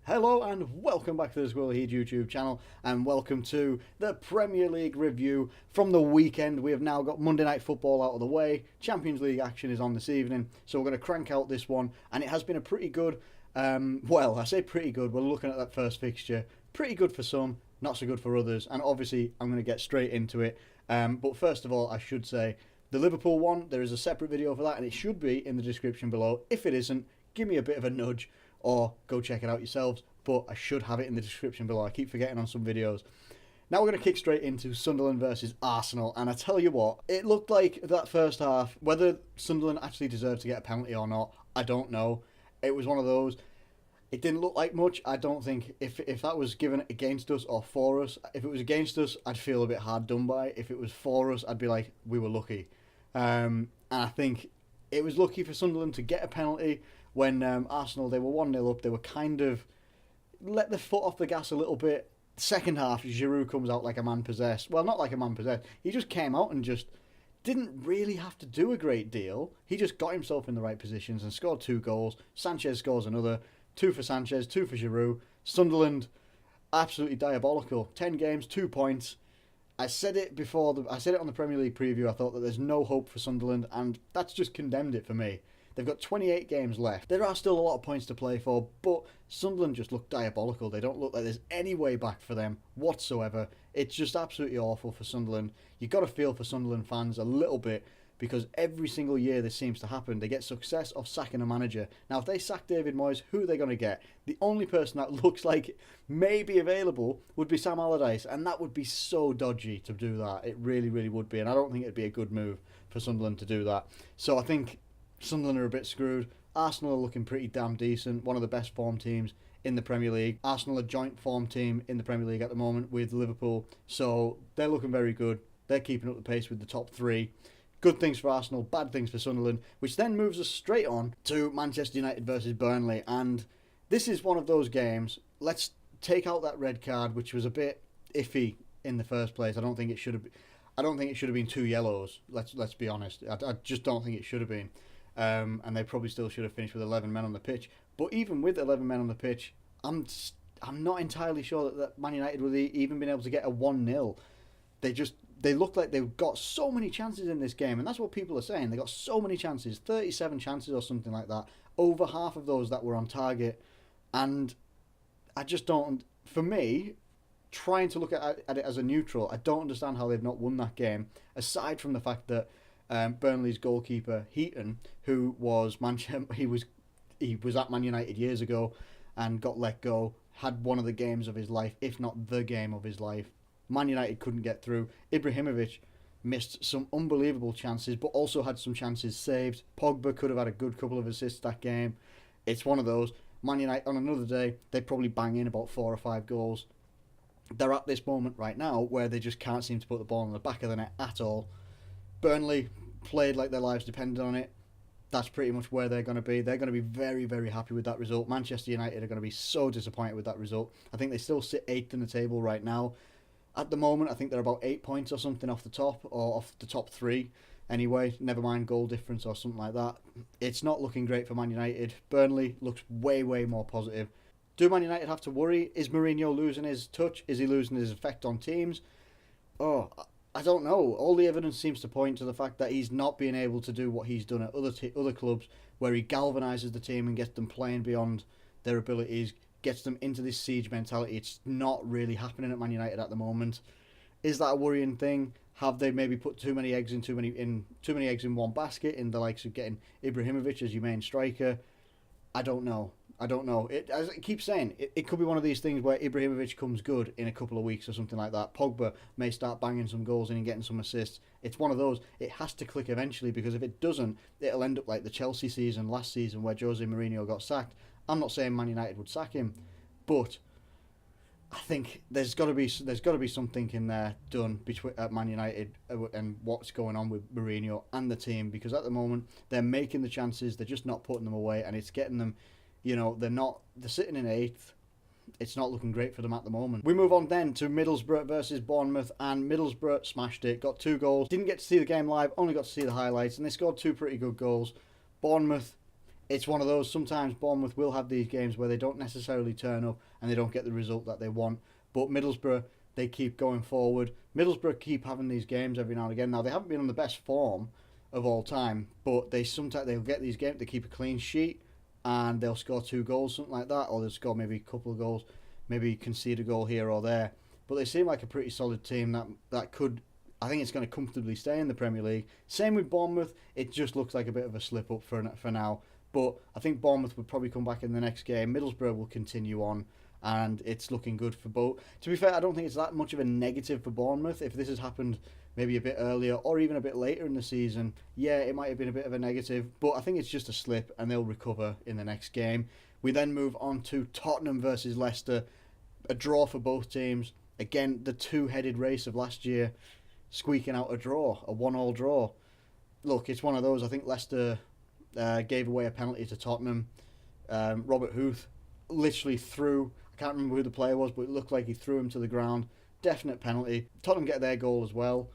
Hello and welcome back to the Squirrel Heed YouTube channel, and welcome to the Premier League review from the weekend. We have now got Monday Night Football out of the way. Champions League action is on this evening, so we're going to crank out this one, and it has been a pretty good, well, I say pretty good, we're looking at that first fixture. Pretty good for some, not so good for others, and obviously I'm going to get straight into it. But first of all, I should say, the Liverpool one, there is a separate video for that, and it should be in the description below. If it isn't, give me a bit of a nudge, or go check it out yourselves, but I should have it in the description below. I keep forgetting on some videos. Now we're going to kick straight into Sunderland versus Arsenal, and I tell you what, it looked like that first half, whether Sunderland actually deserved to get a penalty or not, I don't know. It was one of those, it didn't look like much. I don't think, if that was given against us or for us, if it was against us, I'd feel a bit hard done by. If it was for us, I'd be like, we were lucky. And I think it was lucky for Sunderland to get a penalty. When Arsenal, they were 1-0 up, they were kind of let the foot off the gas a little bit. Second half, Giroud comes out like a man possessed. Well, not like a man possessed. He just came out and just didn't really have to do a great deal. He just got himself in the right positions and scored 2 goals. Sanchez scores another. 2 for Sanchez, 2 for Giroud. Sunderland, absolutely diabolical. 10 games, 2 points. I said it before. I said it on the Premier League preview. I thought that there's no hope for Sunderland, and that's just condemned it for me. They've got 28 games left. There are still a lot of points to play for, but Sunderland just look diabolical. They don't look like there's any way back for them whatsoever. It's just absolutely awful for Sunderland. You've got to feel for Sunderland fans a little bit, because every single year this seems to happen. They get success off sacking a manager. Now, if they sack David Moyes, who are they going to get? The only person that looks like may be available would be Sam Allardyce, and that would be so dodgy to do that. It really, really would be, and I don't think it'd be a good move for Sunderland to do that. So I think Sunderland are a bit screwed. Arsenal are looking pretty damn decent. One of the best form teams in the Premier League. Arsenal are joint form team in the Premier League at the moment with Liverpool. So they're looking very good. They're keeping up the pace with the top 3. Good things for Arsenal, bad things for Sunderland, which then moves us straight on to Manchester United versus Burnley. And this is one of those games. Let's take out that red card, which was a bit iffy in the first place. I don't think it should have been 2 yellows. Let's be honest. I just don't think it should have been. And they probably still should have finished with 11 men on the pitch. But even with 11 men on the pitch, I'm not entirely sure that Man United would even been able to get a 1-0. They looked like they've got so many chances in this game, and that's what people are saying. They got so many chances, 37 chances or something like that. Over half of those that were on target. And I just don't, for me, trying to look at it as a neutral, I don't understand how they've not won that game, aside from the fact that Burnley's goalkeeper Heaton, who was he was at Man United years ago and got let go, had one of the games of his life, if not the game of his life. Man United couldn't get through. Ibrahimovic missed some unbelievable chances, but also had some chances saved. Pogba could have had a good couple of assists that game. It's one of those. Man United, on another day, they'd probably bang in about 4 or 5 goals. They're at this moment right now where they just can't seem to put the ball in the back of the net at all. Burnley played like their lives depended on it. That's pretty much where they're going to be. They're going to be very, very happy with that result. Manchester United are going to be so disappointed with that result. I think they still sit 8th in the table right now. At the moment, I think they're about 8 points or something off the top, or off the top 3 anyway. Never mind goal difference or something like that. It's not looking great for Man United. Burnley looks way, way more positive. Do Man United have to worry? Is Mourinho losing his touch? Is he losing his effect on teams? Oh, I don't know. All the evidence seems to point to the fact that he's not being able to do what he's done at other clubs, where he galvanises the team and gets them playing beyond their abilities, gets them into this siege mentality. It's not really happening at Man United at the moment. Is that a worrying thing? Have they maybe put too many eggs in one basket, in the likes of getting Ibrahimovic as your main striker? I don't know. As I keep saying, it could be one of these things where Ibrahimovic comes good in a couple of weeks or something like that. Pogba may start banging some goals in and getting some assists. It's one of those. It has to click eventually, because if it doesn't, it'll end up like the Chelsea season last season where Jose Mourinho got sacked. I'm not saying Man United would sack him, but I think there's got to be something in there done between Man United and what's going on with Mourinho and the team, because at the moment they're making the chances, they're just not putting them away, and it's getting them. They're sitting in 8th. It's not looking great for them at the moment. We move on then to Middlesbrough versus Bournemouth, and Middlesbrough smashed it, got 2 goals. Didn't get to see the game live, only got to see the highlights, and they scored 2 pretty good goals. Bournemouth, it's one of those, sometimes Bournemouth will have these games where they don't necessarily turn up and they don't get the result that they want. But Middlesbrough, they keep going forward. Middlesbrough keep having these games every now and again. Now, they haven't been on the best form of all time, but they'll get these games, they keep a clean sheet and they'll score 2 goals, something like that, or they'll score maybe a couple of goals, maybe concede a goal here or there. But they seem like a pretty solid team that could, I think it's going to comfortably stay in the Premier League. Same with Bournemouth, it just looks like a bit of a slip up for now. But I think Bournemouth would probably come back in the next game. Middlesbrough will continue on, and it's looking good for both. To be fair, I don't think it's that much of a negative for Bournemouth. If this has happened maybe a bit earlier or even a bit later in the season, yeah, it might have been a bit of a negative. But I think it's just a slip, and they'll recover in the next game. We then move on to Tottenham versus Leicester. A draw for both teams. Again, the two-headed race of last year, squeaking out a draw, a 1-1 draw. Look, it's one of those. I think Leicester gave away a penalty to Tottenham. Robert Huth literally threw, I can't remember who the player was, but it looked like he threw him to the ground. Definite penalty. Tottenham get their goal as well.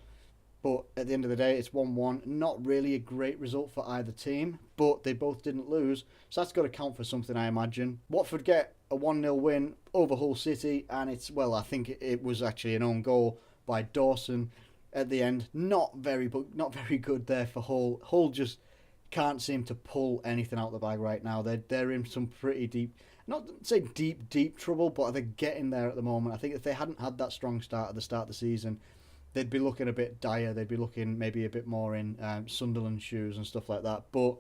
But at the end of the day, it's 1-1. Not really a great result for either team, but they both didn't lose. So that's got to count for something, I imagine. Watford get a 1-0 win over Hull City, and I think it was actually an own goal by Dawson at the end. Not very good there for Hull. Hull just can't seem to pull anything out of the bag right now. They're in some pretty deep, not say deep trouble, but they're getting there at the moment. I think if they hadn't had that strong start at the start of the season, they'd be looking a bit dire. They'd be looking maybe a bit more in Sunderland shoes and stuff like that. But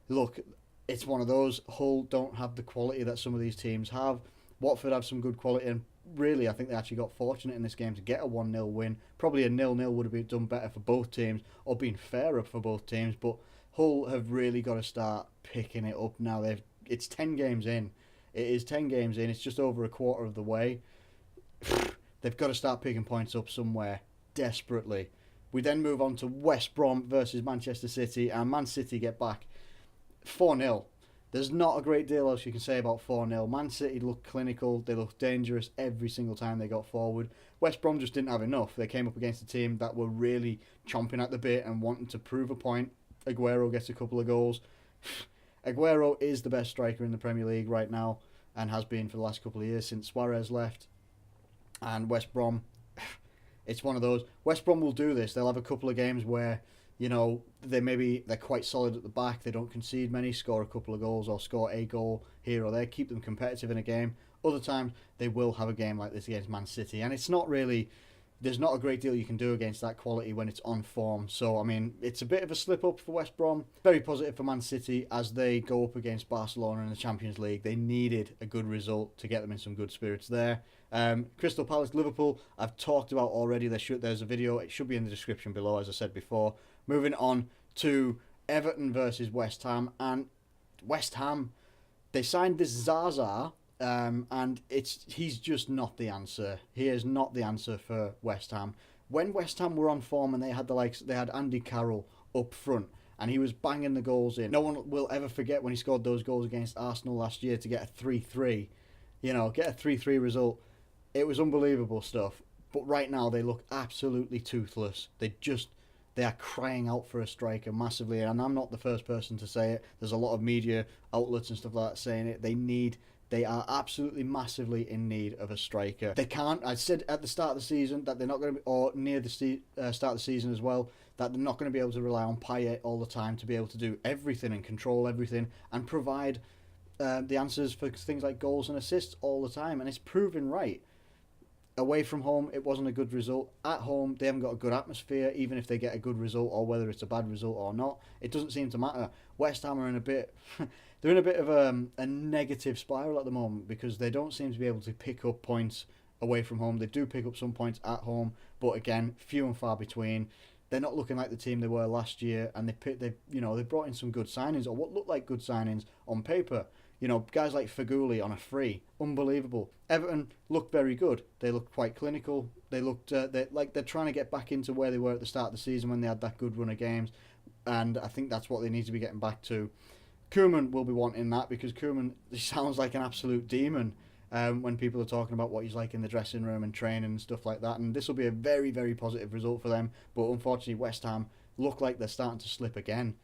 look, it's one of those. Hull don't have the quality that some of these teams have. Watford have some good quality, and really, I think they actually got fortunate in this game to get a 1-0 win. Probably a 0-0 would have been done better for both teams, or been fairer for both teams. But Hull have really got to start picking it up now. It's 10 games in. It is 10 games in. It's just over a quarter of the way. They've got to start picking points up somewhere desperately. We then move on to West Brom versus Manchester City, and Man City get back 4-0. There's not a great deal else you can say about 4-0. Man City looked clinical. They looked dangerous every single time they got forward. West Brom just didn't have enough. They came up against a team that were really chomping at the bit and wanting to prove a point. Aguero gets a couple of goals. Aguero is the best striker in the Premier League right now, and has been for the last couple of years since Suarez left. And West Brom, it's one of those. West Brom will do this. They'll have a couple of games where, they're quite solid at the back. They don't concede many, score a couple of goals or score a goal here or there, keep them competitive in a game. Other times they will have a game like this against Man City, and there's not a great deal you can do against that quality when it's on form. So, I mean, it's a bit of a slip up for West Brom. Very positive for Man City as they go up against Barcelona in the Champions League. They needed a good result to get them in some good spirits there. Crystal Palace, Liverpool, I've talked about already. There's a video. It should be in the description below, as I said before. Moving on to Everton versus West Ham. And West Ham, they signed this Zaza, and he's just not the answer. He is not the answer for West Ham. When West Ham were on form and they had Andy Carroll up front and he was banging the goals in. No one will ever forget when he scored those goals against Arsenal last year to get a 3-3. Get a 3-3 result. It was unbelievable stuff. But right now they look absolutely toothless. They are crying out for a striker massively, and I'm not the first person to say it. There's a lot of media outlets and stuff like that saying it. They are absolutely massively in need of a striker. They can't. I said at the start of the season that they're not going to be, or near the start of the season as well, that they're not going to be able to rely on Payet all the time to be able to do everything and control everything and provide the answers for things like goals and assists all the time. And it's proven right. Away from home, it wasn't a good result. At home, they haven't got a good atmosphere, even if they get a good result or whether it's a bad result or not. It doesn't seem to matter. West Ham are in a bit... they're in a bit of a negative spiral at the moment because they don't seem to be able to pick up points away from home. They do pick up some points at home, but again, few and far between. They're not looking like the team they were last year, and they brought in some good signings, or what looked like good signings on paper. Guys like Faguli on a free, unbelievable. Everton looked very good. They looked quite clinical. They looked they're trying to get back into where they were at the start of the season when they had that good run of games, and I think that's what they need to be getting back to. Koeman will be wanting that because Koeman, he sounds like an absolute demon when people are talking about what he's like in the dressing room and training and stuff like that. And this will be a very, very positive result for them. But unfortunately, West Ham look like they're starting to slip again.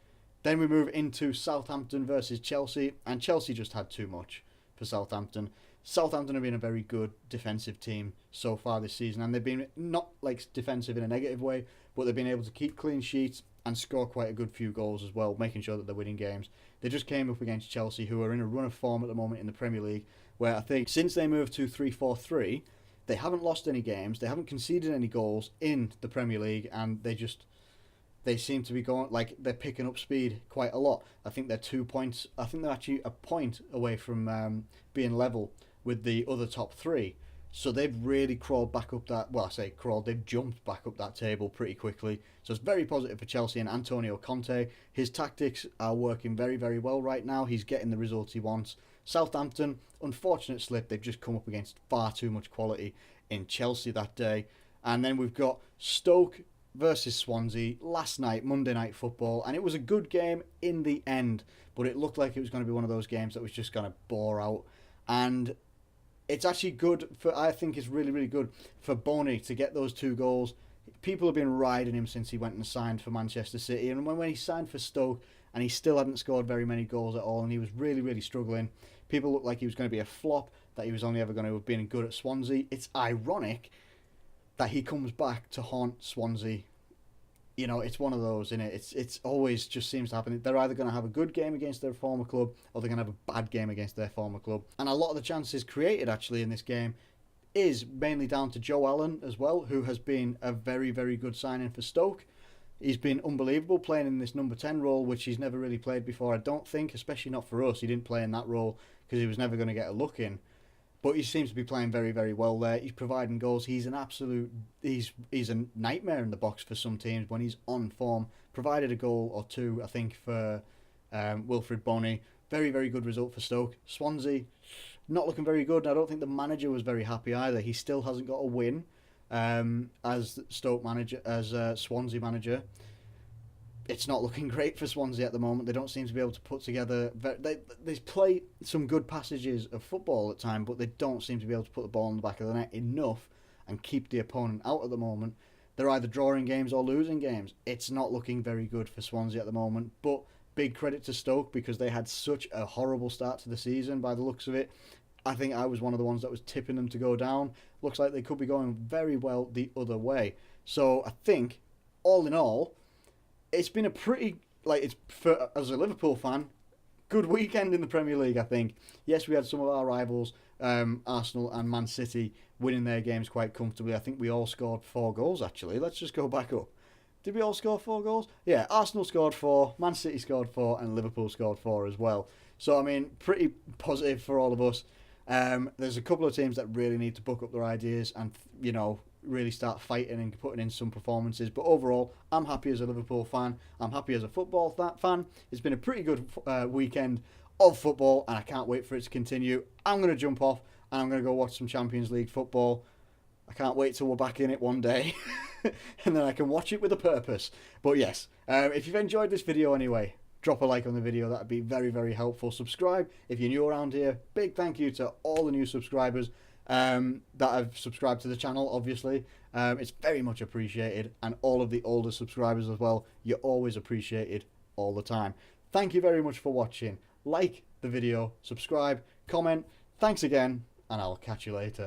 Then we move into Southampton versus Chelsea, and Chelsea just had too much for Southampton. Southampton have been a very good defensive team so far this season, and they've been not like defensive in a negative way, but they've been able to keep clean sheets and score quite a good few goals as well, making sure that they're winning games. They just came up against Chelsea, who are in a run of form at the moment in the Premier League, where I think since they moved to 3-4-3, they haven't lost any games, they haven't conceded any goals in the Premier League, and they seem to be going, like, they're picking up speed quite a lot. I think they're 2 points, I think they're actually a point away from being level with the other top three. So they've really crawled back up that, well, I say crawled, they've jumped back up that table pretty quickly. So it's very positive for Chelsea and Antonio Conte. His tactics are working very, very well right now. He's getting the results he wants. Southampton, unfortunate slip, they've just come up against far too much quality in Chelsea that day. And then we've got Stoke versus Swansea last night, Monday Night Football, and it was a good game in the end, but it looked like it was going to be one of those games that was just going to bore out. And it's actually good for, I think it's really, really good for Boney to get those 2 goals. People have been riding him since he went and signed for Manchester City, and when he signed for Stoke and he still hadn't scored very many goals at all, and he was really, really struggling. People looked like he was going to be a flop, that he was only ever going to have been good at Swansea. It's ironic that he comes back to haunt Swansea. You know, it's one of those, isn't it? It's always just seems to happen. They're either going to have a good game against their former club, or they're going to have a bad game against their former club. And a lot of the chances created, actually, in this game is mainly down to Joe Allen as well, who has been a very, very good signing for Stoke. He's been unbelievable playing in this number 10 role, which he's never really played before, I don't think, especially not for us. He didn't play in that role because he was never going to get a look in. But he seems to be playing very, very well there. He's providing goals. He's an absolute... He's a nightmare in the box for some teams when he's on form. Provided a goal or 2, I think, for Wilfried Boney. Very, very good result for Stoke. Swansea, not looking very good. I don't think the manager was very happy either. He still hasn't got a win as Stoke manager, as Swansea manager. It's not looking great for Swansea at the moment. They don't seem to be able to put together... They play some good passages of football at times, but they don't seem to be able to put the ball in the back of the net enough and keep the opponent out at the moment. They're either drawing games or losing games. It's not looking very good for Swansea at the moment, but big credit to Stoke because they had such a horrible start to the season by the looks of it. I think I was one of the ones that was tipping them to go down. Looks like they could be going very well the other way. So I think, all in all, it's been a pretty, as a Liverpool fan, good weekend in the Premier League, I think. Yes, we had some of our rivals, Arsenal and Man City, winning their games quite comfortably. I think we all scored 4 goals, actually. Let's just go back up. Did we all score 4 goals? Yeah, Arsenal scored 4, Man City scored 4, and Liverpool scored 4 as well. So, I mean, pretty positive for all of us. There's a couple of teams that really need to book up their ideas and, you know, really start fighting and putting in some performances. But overall, I'm happy as a Liverpool fan. I'm happy as a football fan. It's been a pretty good weekend of football, and I can't wait for it to continue. I'm going to jump off and I'm going to go watch some Champions League football. I can't wait till we're back in it one day and then I can watch it with a purpose. But yes, if you've enjoyed this video anyway, drop a like on the video. That'd be very, very helpful. Subscribe if you're new around here. Big thank you to all the new subscribers that have subscribed to the channel, obviously. It's very much appreciated, and all of the older subscribers as well. You're always appreciated all the time. Thank you very much for watching. Like the video, subscribe, comment. Thanks again, and I'll catch you later.